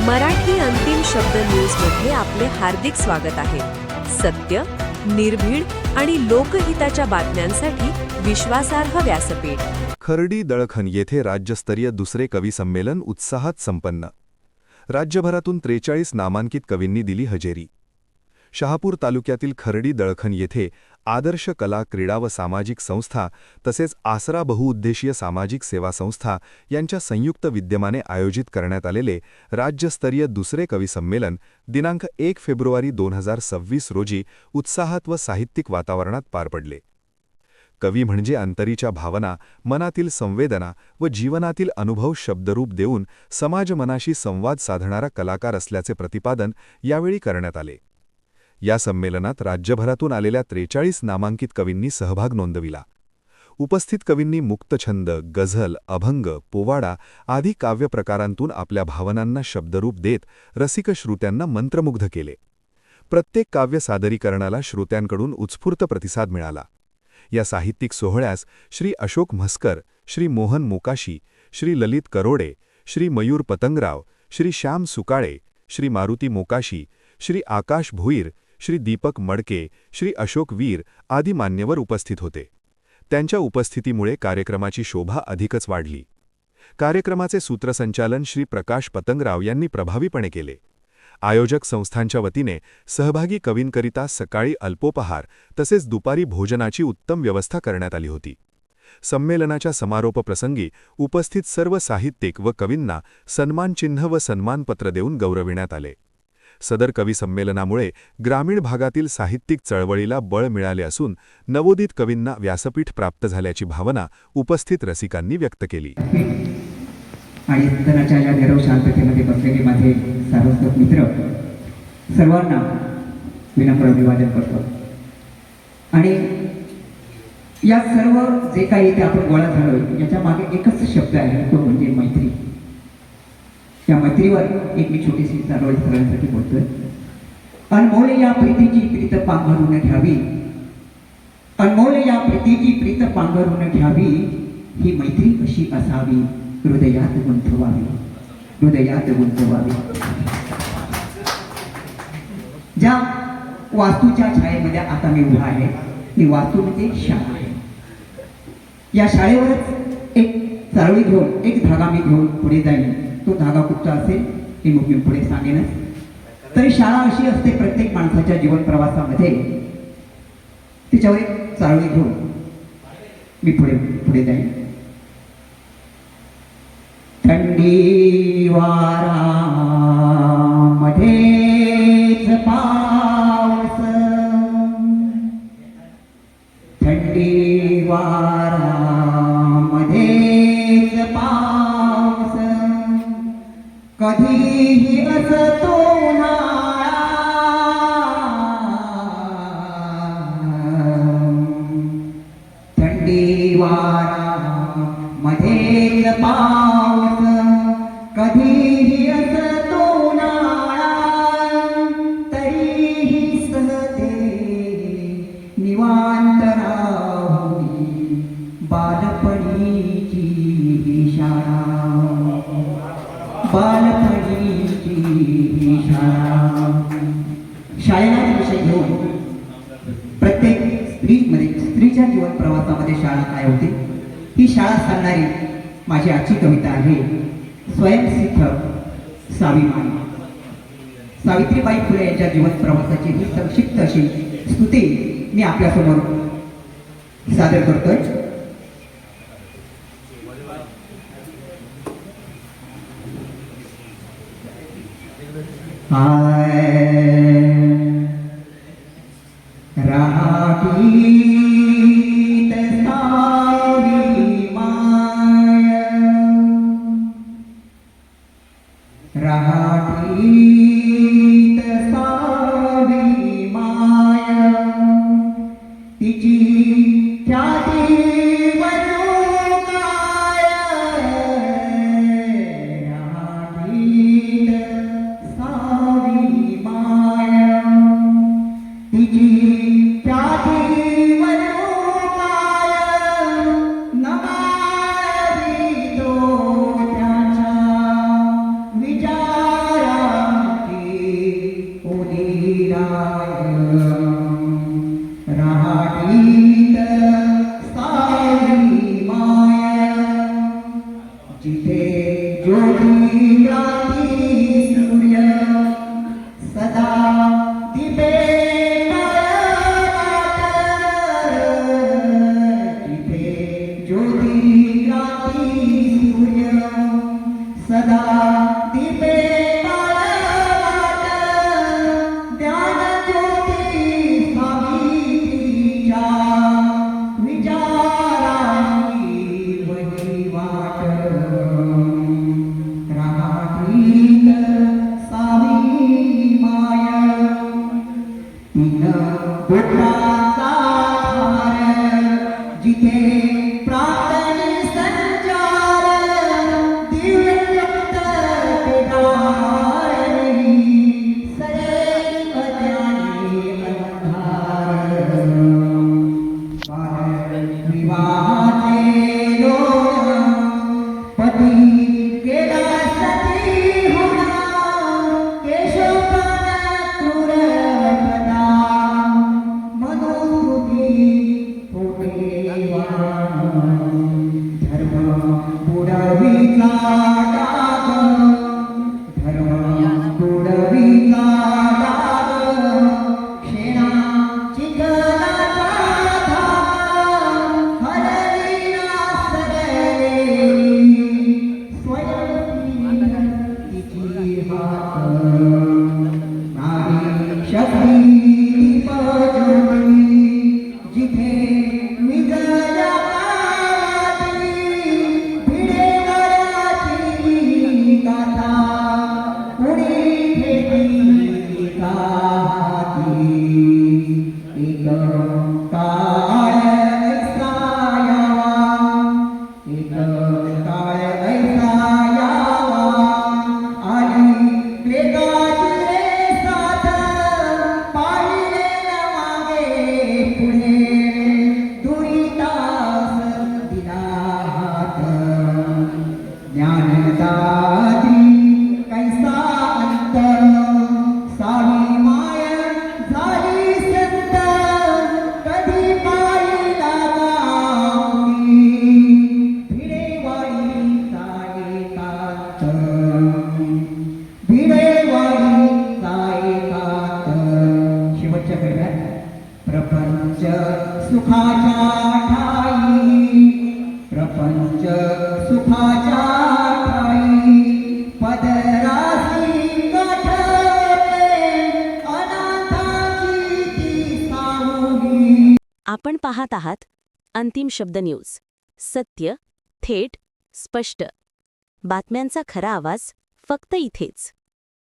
मराठी अंतिम शब्द न्यूजमध्ये आपले हार्दिक स्वागत आहे. सत्य, निर्भीड आणि लोकहिताच्या बातम्यांसाठी विश्वासार्ह व्यासपीठ. खर्डी दळखन येथे राज्यस्तरीय दुसरे कवी संमेलन उत्साहात संपन्न. राज्यभरातून 43 नामांकित कवींनी दिली हजेरी. शहापूर तालुक्यातील खर्डी दळखन येथे आदर्श कला क्रीडा व सामाजिक संस्था तसेच आसरा बहुउद्देशीय सामाजिक सेवा संस्था यांच्या संयुक्त विद्यमाने आयोजित करण्यात आलेले राज्यस्तरीय दुसरे कवी संमेलन दिनांक 1 फेब्रुवारी 2026 रोजी उत्साहात व साहित्यिक वातावरणात पार पडले. कवी म्हणजे अंतरीच्या भावना, मनातील संवेदना व जीवनातील अनुभव शब्दरूप देऊन समाजमनाशी संवाद साधणारा कलाकार असल्याचे प्रतिपादन यावेळी करण्यात आले. या संमेलनात राज्यभरातून आलेल्या 43 नामांकित कवींनी सहभाग नोंदविला. उपस्थित कवींनी मुक्तछंद, गझल, अभंग, पोवाडा आदी काव्यप्रकारांतून आपल्या भावनांना शब्दरूप देत रसिक श्रोत्यांना मंत्रमुग्ध केले. प्रत्येक काव्य सादरीकरणाला श्रोत्यांकडून उत्स्फूर्त प्रतिसाद मिळाला. या साहित्यिक सोहळ्यास श्री अशोक म्हस्कर, श्री मोहन मोकाशी, श्री ललित करोडे, श्री मयूर पतंगराव, श्री श्याम सुकाळे, श्री मारुती मोकाशी, श्री आकाश भोईर, श्री दीपक मडके, श्री अशोक वीर आदी मान्यवर उपस्थित होते. त्यांच्या उपस्थितीमुळे कार्यक्रमाची शोभा अधिकच वाढली. कार्यक्रमाचे सूत्रसंचालन श्री प्रकाश पतंगराव यांनी प्रभावीपणे केले. आयोजक संस्थांच्या वतीने सहभागी कवींकरिता सकाळी अल्पोपहार तसेच दुपारी भोजनाची उत्तम व्यवस्था करण्यात आली होती. संमेलनाच्या समारोपप्रसंगी उपस्थित सर्व साहित्यिक व कवींना सन्मानचिन्ह व सन्मानपत्र देऊन गौरविण्यात आले. सदर कवी संमेलनामुळे ग्रामीण भागातील साहित्यिक चळवळीला बळ मिळाले असून नवोदित कवींना व्यासपीठ प्राप्त झाल्याची भावना उपस्थित रसिकांनी व्यक्त केली. आणि सदनाच्या या नीरव शांततेमध्ये बसलेले माझे सार्वजनिक मित्र सर्वांना विनम्र अभिवादन करतो. आणि या सर्व जे काही इथे आपण गोळा झालो याच्या मागे एकच शब्द आहे, तो म्हणजे मैत्री. या मैत्रीवर एक मी छोटीशी चारोळी करण्यासाठी बोलतोय. अनमोल या प्रीतीची प्रीत पांघरून घ्यावी, अनमोल या प्रीतीची प्रीत पांघरून घ्यावी, ही मैत्री कशी असावी, हृदयात गुंतवावी, हृदयात गुंतवावी. ज्या वास्तूच्या छायेमध्ये आता मी उभा आहे ती वास्तू म्हणजे शाळा आहे. या शाळेवरच एक चारोळी घेऊन एक धागा मी घेऊन पुढे जाईन. तो धागा कुठचा असेल हे मग मी पुढे सांगेनच. तरी शाळा अशी असते प्रत्येक माणसाच्या जीवन प्रवासामध्ये, तिच्यावर एक चारोळी घेऊन मी पुढे जाईन. थंडी वारा मध्येच पाऊस, थंडी वारा मध्येच पाऊस, कधीही असतो उन्हाळा, थंडी वारा मध्येच पाऊस, कधीही असतो उन्हाळा, तरीही सहते निवांत राहुनी बालपणीची ही शाळा, बालपणीची ही शाळा. शाळेला विषय घेऊन प्रत्येक स्त्रीच्या जीवन प्रवासामध्ये शाळा काय होते ही शाळा सांगणारी माझी आजची कविता आहे. स्वयंसिद्ध स्वाभिमानी. सावित्रीबाई फुले यांच्या जीवन प्रवासाची ही संक्षिप्त अशी स्तुती मी आपल्यासमोर सादर करतोय. रागीत सावी माय, रागीत सावी माय, तिची ख्याती वरू काय, रागीत सावी माय, तिची विचारा ज्योती क्रांती सूर्य सदा दिवे जिथे ज्योती क्रांती सूर्य सदा दिवे ज्ञान ज्योती सावित्रीच्या विचारांची वही वाट रामातीत सावी माय तीन पुत्रांचा हार जिथे प्रार्थने संचार दिव्यक्त पिडारी सदैव ज्ञानी अंधार विवाहाचे लोण पती केला सती होणा केशवपण क्रूर प्रदान मनोवृत्ती होते वाण धर्म बुडविला डाग धर्म बुडविला डाग क्षेणा चिखलाचा धाग हरविला सरलेली स्वयं तिची हात नारी शक्ती दीपज्योती जिथे विजया पावती भिडेवराची गाथा कुणी भेटी का हाती एक काळ ऐसा यावा एक काळ ऐसा यावा आली प्लेगाची रे साथ पाहिले न मागे पुढे दुरितास दिला हात ज्ञानदात्री कैसा अंतर सावी माय झाली संत कधी पाहिला गावी भिडेवाडी काय कात भिडेवाडी काय कात शेवटच्या कडव्यात प्रपंच सुखाच्या ठाई प्रपंच सुखाच्या ठाई पदरासी गाठले अनाथाची ती सावली. आपण पाहत आहात अंतिम शब्द न्यूज. सत्य, थेट, स्पष्ट. बातम्यांचा खरा आवाज फक्त इथेच.